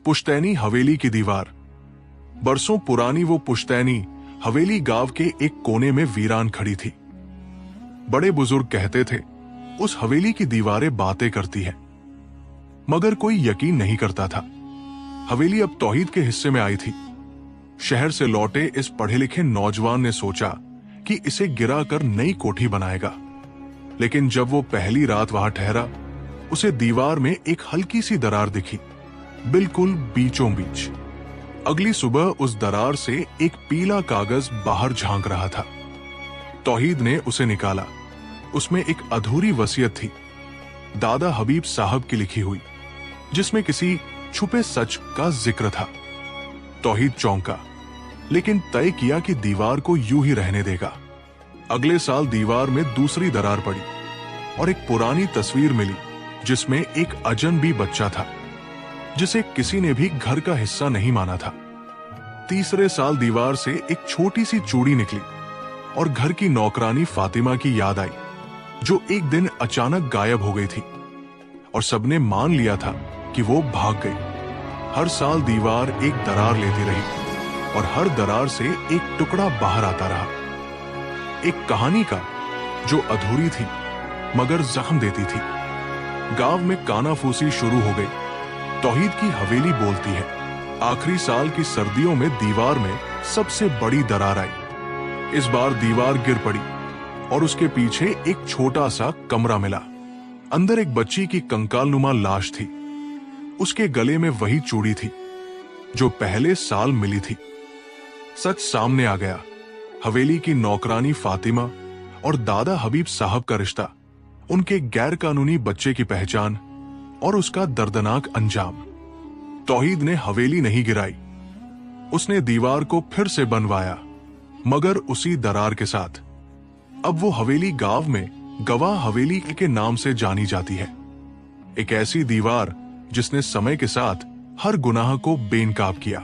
पुश्तैनी हवेली की दीवार। बरसों पुरानी वो पुश्तैनी हवेली गांव के एक कोने में वीरान खड़ी थी। बड़े बुजुर्ग कहते थे, उस हवेली की दीवारें बातें करती है, मगर कोई यकीन नहीं करता था। हवेली अब तौहीद के हिस्से में आई थी। शहर से लौटे इस पढ़े लिखे नौजवान ने सोचा कि इसे गिरा कर नई कोठी बनाएगा, लेकिन जब वो पहली रात वहां ठहरा, उसे दीवार में एक हल्की सी दरार दिखी, बिल्कुल बीचों बीच। अगली सुबह उस दरार से एक पीला कागज बाहर झांक रहा था। तौहीद ने उसे निकाला। उसमें एक अधूरी वसीयत थी, दादा हबीब साहब की लिखी हुई, जिसमें किसी छुपे सच का जिक्र था। तौहीद चौंका, लेकिन तय किया कि दीवार को यूं ही रहने देगा। अगले साल दीवार में दूसरी दरार पड़ी और एक पुरानी तस्वीर मिली, जिसमें एक अजनबी बच्चा था, जिसे किसी ने भी घर का हिस्सा नहीं माना था। तीसरे साल दीवार से एक छोटी सी चूड़ी निकली और घर की नौकरानी फातिमा की याद आई, जो एक दिन अचानक गायब हो गई थी और सबने मान लिया था कि वो भाग गई। हर साल दीवार एक दरार लेती रही और हर दरार से एक टुकड़ा बाहर आता रहा, एक कहानी का जो अधूरी थी मगर जख्म देती थी। गांव में कानाफूसी शुरू हो गई। तौहीद की हवेली बोलती है। आखिरी साल की सर्दियों में दीवार में सबसे बड़ी दरार आई। इस बार दीवार गिर पड़ी और उसके पीछे एक छोटा सा कमरा मिला। अंदर एक बच्ची की कंकालनुमा लाश थी। उसके गले में वही चूड़ी थी जो पहले साल मिली थी। सच सामने आ गया। हवेली की नौकरानी फातिमा और दादा हबीब साहब का रिश्ता, उनके गैर कानूनी बच्चे की पहचान और उसका दर्दनाक अंजाम। तौहीद ने हवेली नहीं गिराई, उसने दीवार को फिर से बनवाया, मगर उसी दरार के साथ। अब वो हवेली गांव में गवाह हवेली के नाम से जानी जाती है। एक ऐसी दीवार जिसने समय के साथ हर गुनाह को बेनकाब किया।